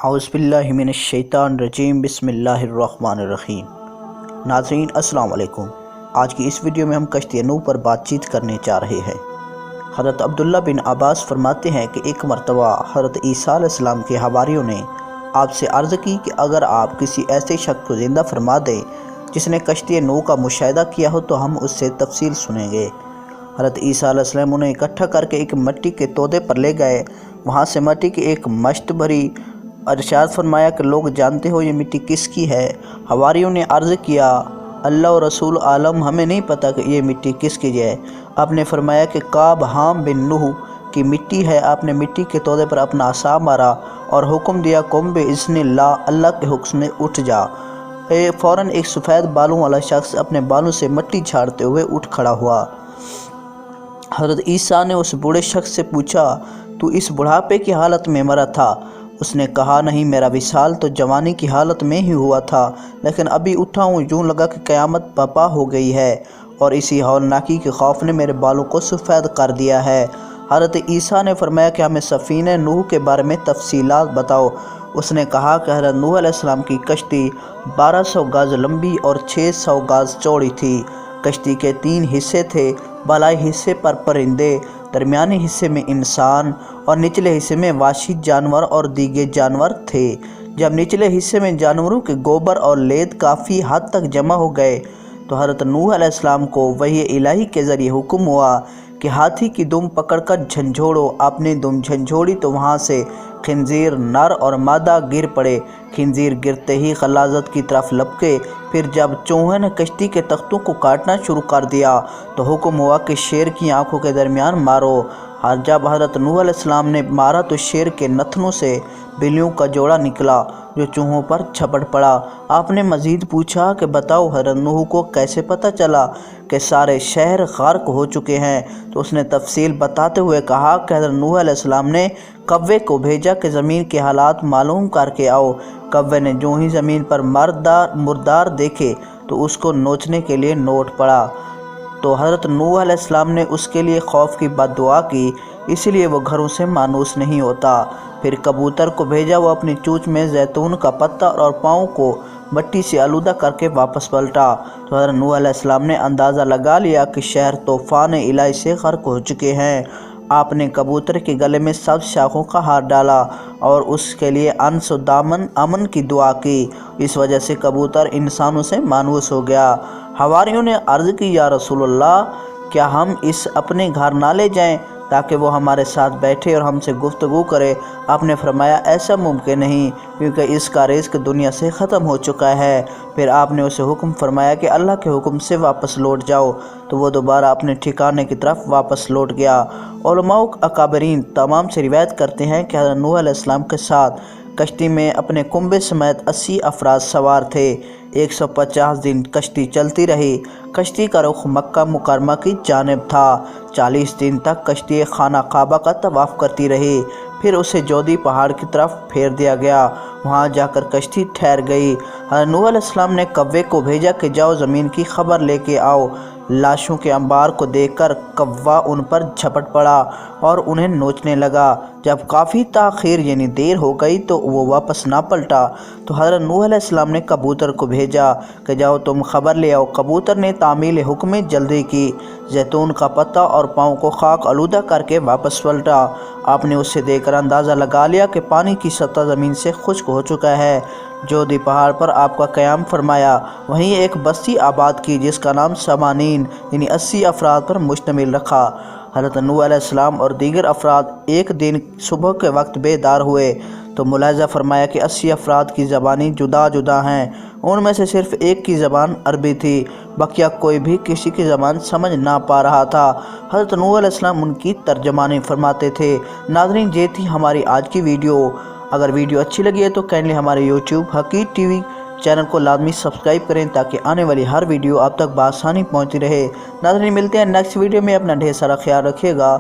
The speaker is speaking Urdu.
اعوذ باللہ من الشیطان الرجیم بسم اللہ الرحمن الرحیم۔ ناظرین السلام علیکم۔ آج کی اس ویڈیو میں ہم کشتی نوح پر بات چیت کرنے جا رہے ہیں۔ حضرت عبداللہ بن عباس فرماتے ہیں کہ ایک مرتبہ حضرت عیسیٰ علیہ السلام کے حواریوں نے آپ سے عرض کی کہ اگر آپ کسی ایسے شخص کو زندہ فرما دیں جس نے کشتی نوح کا مشاہدہ کیا ہو تو ہم اس سے تفصیل سنیں گے۔ حضرت عیسیٰ علیہ السلام انہیں اکٹھا کر کے ایک مٹی کے تودے پر لے گئے۔ وہاں سے مٹی کی ایک مشت بھری۔ ارشاد فرمایا کہ لوگ جانتے ہو یہ مٹی کس کی ہے؟ حواریوں نے عرض کیا اللہ و رسول عالم ہمیں نہیں پتہ کہ یہ مٹی کس کی ہے۔ آپ نے فرمایا کہ کعب حام بن نوح کی مٹی ہے۔ آپ نے مٹی کے تودے پر اپنا عصا مارا اور حکم دیا قم باذن اللہ، اللہ کے حکم میں اٹھ جا۔ فوراً ایک سفید بالوں والا شخص اپنے بالوں سے مٹی جھاڑتے ہوئے اٹھ کھڑا ہوا۔ حضرت عیسیٰ نے اس بوڑھے شخص سے پوچھا تو اس بڑھاپے کی حالت میں مرا تھا؟ اس نے کہا نہیں، میرا وصال تو جوانی کی حالت میں ہی ہوا تھا، لیکن ابھی اٹھا ہوں، یوں لگا کہ قیامت برپا ہو گئی ہے اور اسی ہولناکی کے خوف نے میرے بالوں کو سفید کر دیا ہے۔ حضرت عیسیٰ نے فرمایا کہ ہمیں سفینہ نوح کے بارے میں تفصیلات بتاؤ۔ اس نے کہا کہ حضرت نوح علیہ السلام کی کشتی 1200 گز لمبی اور 600 گز چوڑی تھی۔ کشتی کے 3 حصے تھے، بالائی حصے پر پرندے، درمیانی حصے میں انسان اور نچلے حصے میں وحشی جانور اور دیگر جانور تھے۔ جب نچلے حصے میں جانوروں کے گوبر اور لید کافی حد تک جمع ہو گئے تو حضرت نوح علیہ السلام کو وحی الہی کے ذریعے حکم ہوا کہ ہاتھی کی دم پکڑ کر جھنجھوڑو۔ آپ نے دم جھنجھوڑی تو وہاں سے خنزیر نر اور مادہ گر پڑے۔ خنزیر گرتے ہی غلاظت کی طرف لپکے۔ پھر جب چوہے نے کشتی کے تختوں کو کاٹنا شروع کر دیا تو حکم ہوا کہ شیر کی آنکھوں کے درمیان مارو۔ جب حضرت نوح علیہ السلام نے مارا تو شیر کے نتنوں سے بلیوں کا جوڑا نکلا جو چوہوں پر جھپٹ پڑا۔ آپ نے مزید پوچھا کہ بتاؤ حضرت نوح کو کیسے پتہ چلا کہ سارے شہر غرق ہو چکے ہیں؟ تو اس نے تفصیل بتاتے ہوئے کہا کہ حضرت نوح علیہ السلام نے کوے کو بھیجا کہ زمین کے حالات معلوم کر کے آؤ۔ کوے نے جو ہی زمین پر مردار دیکھے تو اس کو نوچنے کے لیے نوٹ پڑا، تو حضرت نوح علیہ السلام نے اس کے لیے خوف کی بد دعا کی، اس لیے وہ گھروں سے مانوس نہیں ہوتا۔ پھر کبوتر کو بھیجا، وہ اپنی چونچ میں زیتون کا پتا اور پاؤں کو مٹی سے آلودہ کر کے واپس پلٹا، تو حضرت نوح علیہ السلام نے اندازہ لگا لیا کہ شہر طوفان الہی سے غرق ہو چکے ہیں۔ آپ نے کبوتر کے گلے میں سبز شاخوں کا ہار ڈالا اور اس کے لیے انس و امن کی دعا کی، اس وجہ سے کبوتر انسانوں سے مانوس ہو گیا۔ حواریوں نے عرض کی یا رسول اللہ، کیا ہم اس اپنے گھر نہ لے جائیں تاکہ وہ ہمارے ساتھ بیٹھے اور ہم سے گفتگو کرے؟ آپ نے فرمایا ایسا ممکن نہیں، کیونکہ اس کا رزق دنیا سے ختم ہو چکا ہے۔ پھر آپ نے اسے حکم فرمایا کہ اللہ کے حکم سے واپس لوٹ جاؤ، تو وہ دوبارہ اپنے ٹھکانے کی طرف واپس لوٹ گیا۔ علماء اکابرین تمام سے روایت کرتے ہیں کہ حضرت نوح علیہ السلام کے ساتھ کشتی میں اپنے کنبے سمیت 80 افراد سوار تھے۔ 150 دن کشتی چلتی رہی۔ کشتی کا رخ مکہ مکرمہ کی جانب تھا۔ 40 دن تک کشتی خانہ کعبہ کا طواف کرتی رہی۔ پھر اسے جودی پہاڑ کی طرف پھیر دیا گیا، وہاں جا کر کشتی ٹھہر گئی۔ حضرت نوح علیہ السلام نے کوے کو بھیجا کہ جاؤ زمین کی خبر لے کے آؤ۔ لاشوں کے انبار کو دیکھ کر کوا ان پر جھپٹ پڑا اور انہیں نوچنے لگا۔ جب کافی تاخیر یعنی دیر ہو گئی تو وہ واپس نہ پلٹا، تو حضرت نوح علیہ السلام نے کبوتر کو بھیجا کہ جاؤ تم خبر لے آؤ۔ کبوتر نے تعمیل حکم میں جلدی کی، زیتون کا پتا اور پاؤں کو خاک آلودہ کر کے واپس پلٹا۔ آپ نے اسے دیکھ کر اندازہ لگا لیا کہ پانی کی سطح زمین سے خشک ہو چکا ہے۔ جودی پہاڑ پر آپ کا قیام فرمایا، وہیں ایک بستی آباد کی جس کا نام سمانین یعنی 80 افراد پر مشتمل رکھا۔ حضرت نوح علیہ السلام اور دیگر افراد ایک دن صبح کے وقت بیدار ہوئے تو ملاحظہ فرمایا کہ 80 افراد کی زبانیں جدا جدا ہیں۔ ان میں سے صرف ایک کی زبان عربی تھی، بقیہ کوئی بھی کسی کی زبان سمجھ نہ پا رہا تھا۔ حضرت نوح علیہ السلام ان کی ترجمانی فرماتے تھے۔ ناظرین، یہ تھی ہماری آج کی ویڈیو۔ اگر ویڈیو اچھی لگی ہے تو کائنڈلی ہمارے یوٹیوب حقیق ٹی وی چینل کو لازمی سبسکرائب کریں تاکہ آنے والی ہر ویڈیو آپ تک بآسانی پہنچتی رہے۔ ناظرین، ملتے ہیں نیکسٹ ویڈیو میں، اپنا ڈھیر سارا خیال رکھیے گا۔